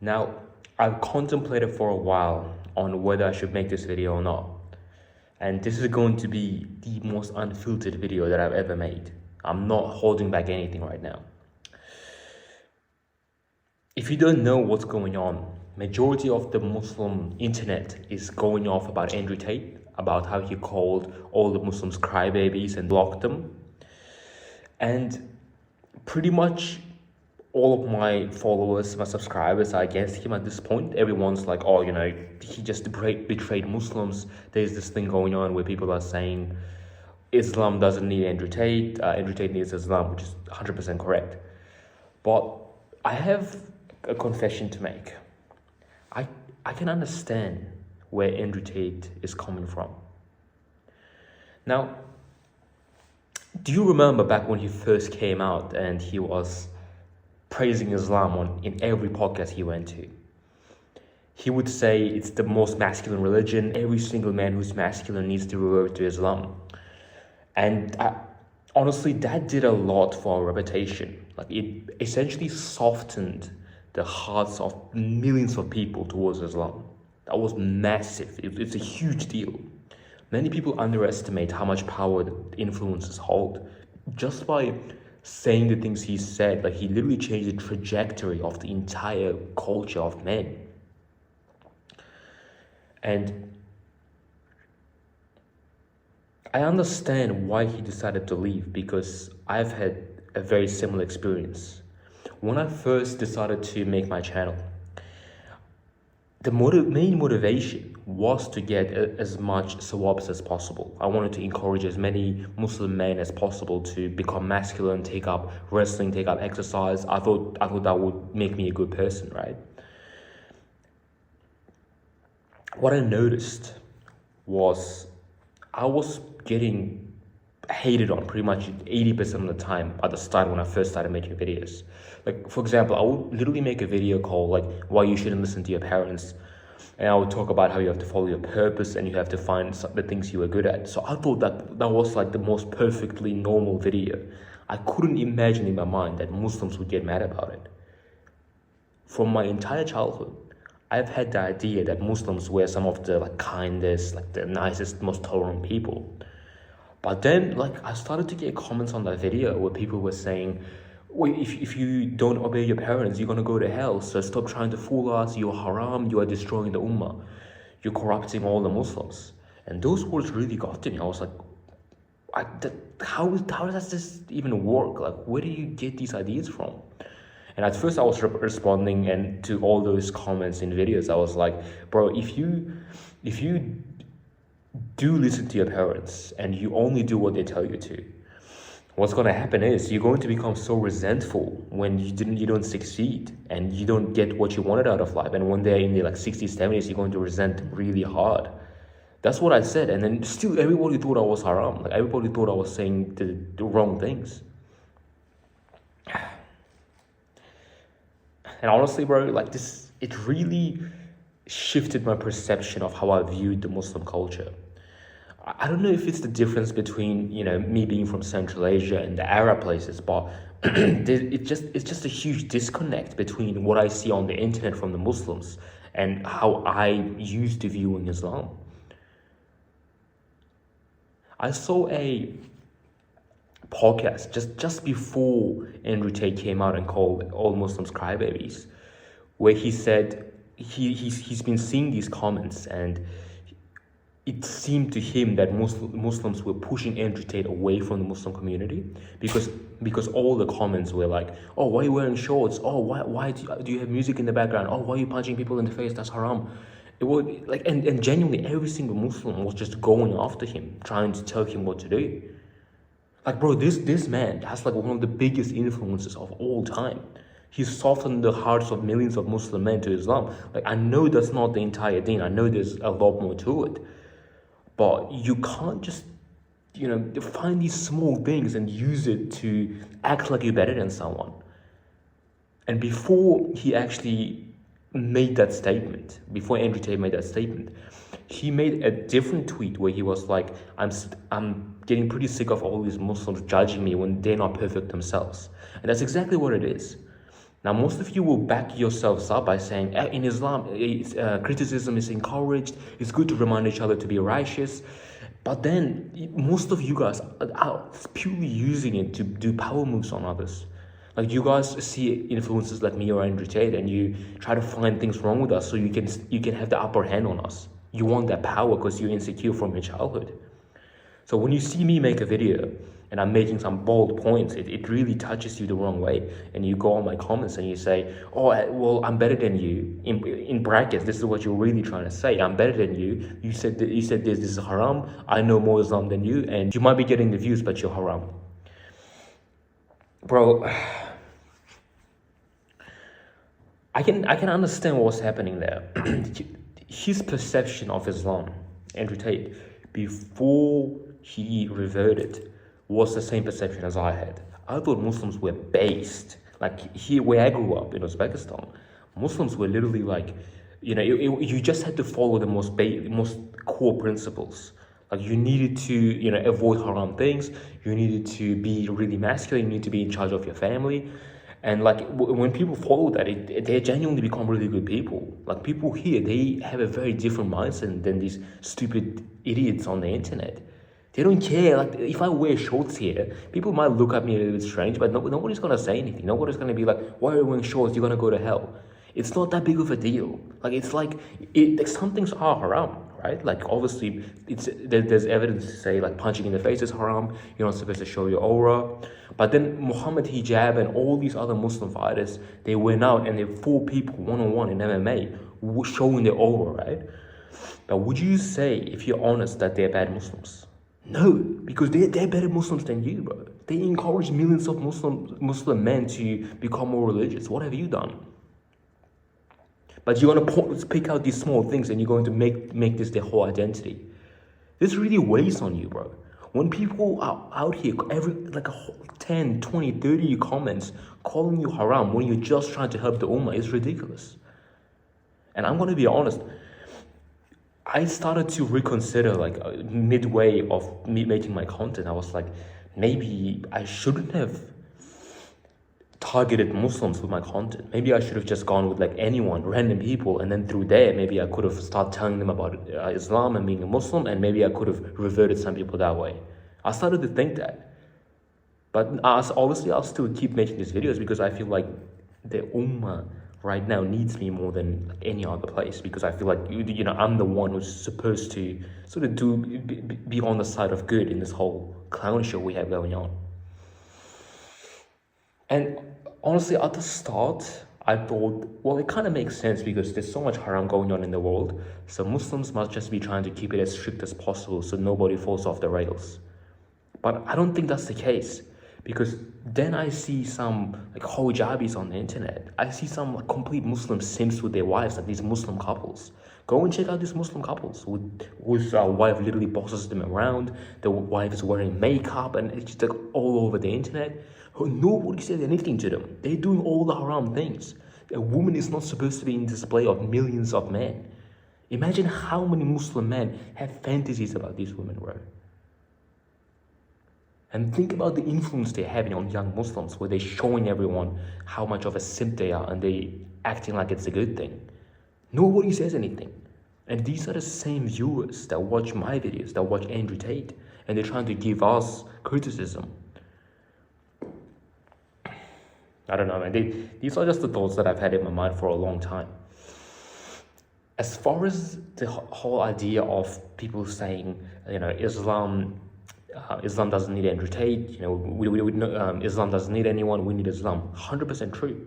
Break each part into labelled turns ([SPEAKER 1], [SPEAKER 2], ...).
[SPEAKER 1] Now, I've contemplated for a while on whether I should make this video or not. And this is going to be the most unfiltered video that I've ever made. I'm not holding back anything right now. If you don't know what's going on, majority of the Muslim internet is going off about Andrew Tate, about how he called all the Muslims crybabies and blocked them. And pretty much all of my followers, my subscribers are against him at this point. Everyone's like, oh, he just betrayed Muslims. There's this thing going on where people are saying Islam doesn't need Andrew Tate. Andrew Tate needs Islam, which is 100% correct. But I have a confession to make. I can understand where Andrew Tate is coming from. Now, do you remember back when he first came out and he was praising Islam in every podcast he went to? He would say it's the most masculine religion. Every single man who's masculine needs to revert to Islam. And honestly, that did a lot for our reputation. Like, it essentially softened the hearts of millions of people towards Islam. That was massive. It's a huge deal. Many people underestimate how much power the influences hold. Just by saying the things he said, like, he literally changed the trajectory of the entire culture of men. And I understand why he decided to leave, because I've had a very similar experience. When I first decided to make my channel, the main motivation was to get as much sawabs as possible. I wanted to encourage as many Muslim men as possible to become masculine, take up wrestling, take up exercise. I thought that would make me a good person, right? What I noticed was I was getting hated on pretty much 80% of the time at the start when I first started making videos. Like, for example, I would literally make a video called like why you shouldn't listen to your parents, and I would talk about how you have to follow your purpose and you have to find the things you are good at. So I thought that was like the most perfectly normal video. I couldn't imagine in my mind that Muslims would get mad about it. From my entire childhood, I've had the idea that Muslims were some of the kindest, the nicest, most tolerant people. But then, I started to get comments on that video where people were saying, wait, if you don't obey your parents, you're going to go to hell. So stop trying to fool us. You're haram. You are destroying the ummah. You're corrupting all the Muslims. And those words really got to me. I was like, how does this even work? Like, where do you get these ideas from? And at first I was responding and to all those comments in videos. I was like, bro, if you do listen to your parents and you only do what they tell you to, what's going to happen is you're going to become so resentful when you don't succeed and you don't get what you wanted out of life. And when they're in their 60s, 70s, you're going to resent them really hard. That's what I said. And then still everybody thought I was haram. Everybody thought I was saying the wrong things. And honestly, bro, it really shifted my perception of how I viewed the Muslim culture. I don't know if it's the difference between, me being from Central Asia and the Arab places, but it's just a huge disconnect between what I see on the internet from the Muslims and how I used to viewing Islam. I saw a podcast just before Andrew Tate came out and called all Muslims crybabies, where he said he's been seeing these comments and it seemed to him that Muslims were pushing Andrew Tate away from the Muslim community because all the comments were like, oh, why are you wearing shorts? Oh, why do you have music in the background? Oh, why are you punching people in the face? That's haram. It was and genuinely every single Muslim was just going after him, trying to tell him what to do. Bro, this man has one of the biggest influences of all time. He's softened the hearts of millions of Muslim men to Islam. I know that's not the entire deen. I know there's a lot more to it. But you can't just, find these small things and use it to act like you're better than someone. And before he actually made that statement, before Andrew Tate made that statement, he made a different tweet where he was like, I'm getting pretty sick of all these Muslims judging me when they're not perfect themselves. And that's exactly what it is. Now, most of you will back yourselves up by saying, in Islam, criticism is encouraged. It's good to remind each other to be righteous. But then most of you guys are purely using it to do power moves on others. Like, you guys see influencers like me or Andrew Tate, and you try to find things wrong with us so you can have the upper hand on us. You want that power because you're insecure from your childhood. So when you see me make a video and I'm making some bold points, it really touches you the wrong way. And you go on my comments and you say, oh, well, I'm better than you. In brackets, this is what you're really trying to say. I'm better than you. You said this is haram. I know more Islam than you. And you might be getting the views, but you're haram. Bro, I can understand what's happening there. His perception of Islam, Andrew Tate, before he reverted, was the same perception as I had. I thought Muslims were based, like here where I grew up in Uzbekistan, Muslims were literally like, you just had to follow the most core principles. Like, you needed to, avoid haram things. You needed to be really masculine. You need to be in charge of your family. And like, when people follow that, they genuinely become really good people. Like, people here, they have a very different mindset than these stupid idiots on the internet. They don't care. Like, if I wear shorts here, people might look at me a little bit strange, but nobody's gonna say anything. Nobody's gonna be like, why are you wearing shorts? You're gonna go to hell. It's not that big of a deal. Like, it's like, some things are haram, right? Like, obviously, there's evidence to say, like, punching in the face is haram. You're not supposed to show your aura. But then Muhammad Hijab and all these other Muslim fighters, they went out and they fought people one-on-one in MMA, showing their aura, right? But would you say, if you're honest, that they're bad Muslims? No, because they're better Muslims than you, bro. They encourage millions of Muslim men to become more religious. What have you done? But you're going to pick out these small things and you're going to make this their whole identity. This really weighs on you, bro. When people are out here, every 10, 20, 30 comments calling you haram when you're just trying to help the ummah is ridiculous. And I'm going to be honest, I started to reconsider, midway of me making my content. I was like, maybe I shouldn't have targeted Muslims with my content. Maybe I should have just gone with anyone, random people, and then through there, maybe I could have started telling them about Islam and being a Muslim, and maybe I could have reverted some people that way. I started to think that. But obviously, I'll still keep making these videos because I feel like the ummah right now needs me more than any other place, because I feel like I'm the one who's supposed to sort of be on the side of good in this whole clown show we have going on. And honestly, at the start, I thought, well, it kind of makes sense because there's so much haram going on in the world, so Muslims must just be trying to keep it as strict as possible so nobody falls off the rails. But I don't think that's the case, because then I see some hijabis on the internet. I see some complete Muslim simps with their wives, like these Muslim couples. Go and check out these Muslim couples whose wife literally bosses them around. The wife is wearing makeup and it's just all over the internet. Nobody said anything to them. They're doing all the haram things. A woman is not supposed to be in display of millions of men. Imagine how many Muslim men have fantasies about these women, bro. And think about the influence they're having on young Muslims, where they're showing everyone how much of a simp they are and they acting like it's a good thing. Nobody says anything. And these are the same viewers that watch my videos, that watch Andrew Tate, and they're trying to give us criticism. I don't know, man. These are just the thoughts that I've had in my mind for a long time. As far as the whole idea of people saying, Islam doesn't need Andrew Tate, Islam doesn't need anyone, we need Islam. 100% true.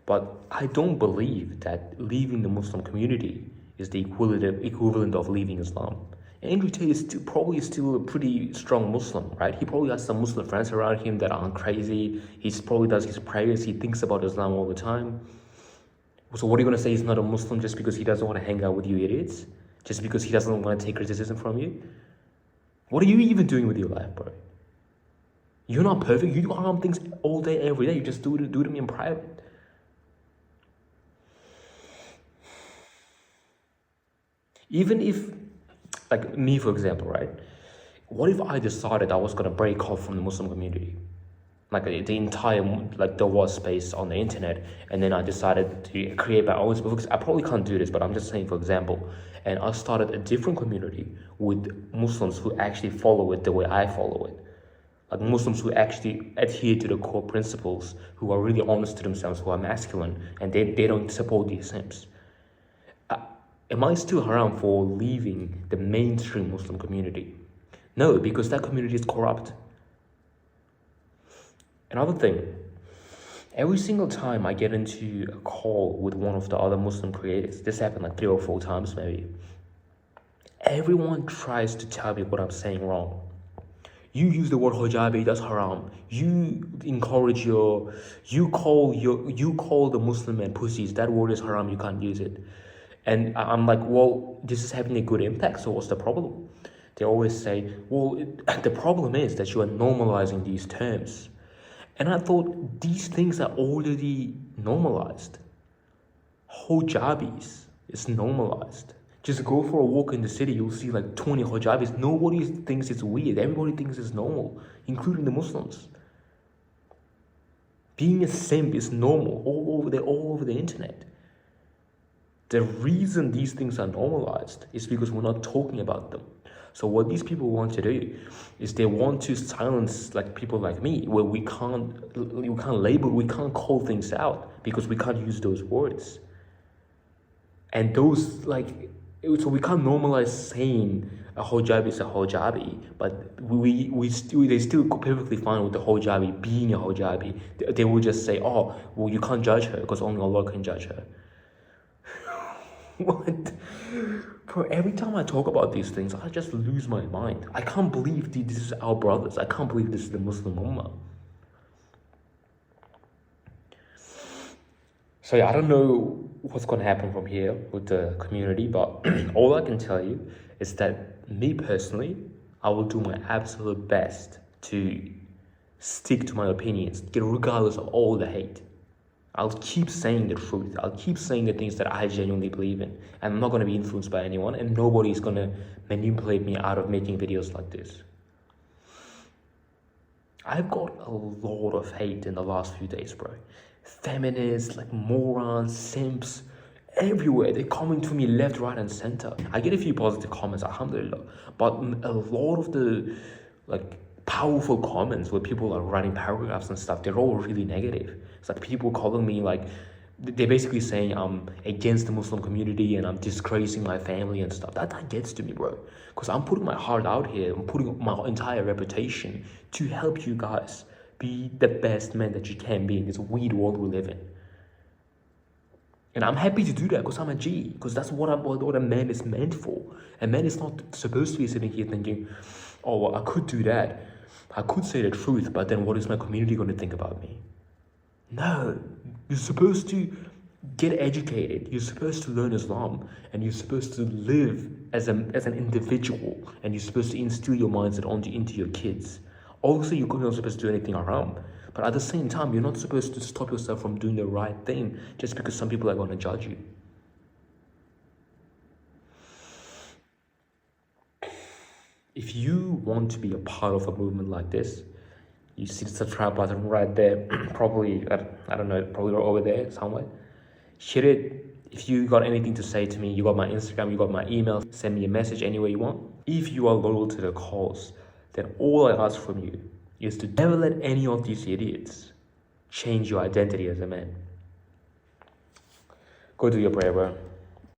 [SPEAKER 1] But I don't believe that leaving the Muslim community is the equivalent of leaving Islam. Andrew Tate is probably still a pretty strong Muslim, right? He probably has some Muslim friends around him that aren't crazy. He probably does his prayers. He thinks about Islam all the time. So what are you going to say he's not a Muslim just because he doesn't want to hang out with you idiots? Just because he doesn't want to take criticism from you? What are you even doing with your life, bro? You're not perfect. You do haram things all day, every day. You just do them in private. Even if, me, for example, right? What if I decided I was going to break off from the Muslim community? like the entire, like there was space on the internet, and then I decided to create my own space, because I probably can't do this, but I'm just saying for example. And I started a different community with Muslims who actually follow it the way I follow it, like Muslims who actually adhere to the core principles, who are really honest to themselves, who are masculine, and they don't support these simps. Am I still haram for leaving the mainstream Muslim community? No, because that community is corrupt. Another thing, every single time I get into a call with one of the other Muslim creators, this happened like 3 or 4 times maybe, everyone tries to tell me what I'm saying wrong. You use the word hijabi, that's haram. You encourage you call the Muslim men pussies, that word is haram, you can't use it. And I'm like, well, this is having a good impact, so what's the problem? They always say, well, the problem is that you are normalizing these terms. And I thought these things are already normalized. Hijabis is normalized. Just go for a walk in the city, you'll see like 20 hijabis. Nobody thinks it's weird. Everybody thinks it's normal, including the Muslims. Being a simp is normal all over the internet. The reason these things are normalized is because we're not talking about them. So what these people want to do is they want to silence like people like me, where we can't label, we can't call things out because we can't use those words. And those so we can't normalize saying a hijabi is a hijabi, but they still perfectly fine with the hijabi being a hijabi. They will just say, oh, well, you can't judge her because only Allah can judge her. What? Bro, every time I talk about these things, I just lose my mind. I can't believe this is our brothers. I can't believe this is the Muslim Ummah. So yeah, I don't know what's going to happen from here with the community, but all I can tell you is that me personally, I will do my absolute best to stick to my opinions, regardless of all the hate. I'll keep saying the truth. I'll keep saying the things that I genuinely believe in. And I'm not going to be influenced by anyone, and nobody's going to manipulate me out of making videos like this. I've got a lot of hate in the last few days, bro. Feminists, like morons, simps, everywhere. They're coming to me left, right, and center. I get a few positive comments, alhamdulillah. But a lot of the powerful comments where people are writing paragraphs and stuff, they're all really negative. It's like people calling me they're basically saying I'm against the Muslim community and I'm disgracing my family and stuff. That gets to me, bro. Because I'm putting my heart out here. I'm putting my entire reputation to help you guys be the best man that you can be in this weird world we live in. And I'm happy to do that because I'm a G. Because that's what a man is meant for. A man is not supposed to be sitting here thinking, oh, well, I could do that. I could say the truth, but then what is my community going to think about me? No, you're supposed to get educated. You're supposed to learn Islam, and you're supposed to live as an individual, and you're supposed to instill your mindset into your kids. Also, you're not supposed to do anything haram, but at the same time, you're not supposed to stop yourself from doing the right thing just because some people are going to judge you. If you want to be a part of a movement like this, you see the subscribe button right there, probably, I don't know, probably over there somewhere. Hit it. If you got anything to say to me, you got my Instagram, you got my email, send me a message anywhere you want. If you are loyal to the cause, then all I ask from you is to never let any of these idiots change your identity as a man. Go do your prayer, bro.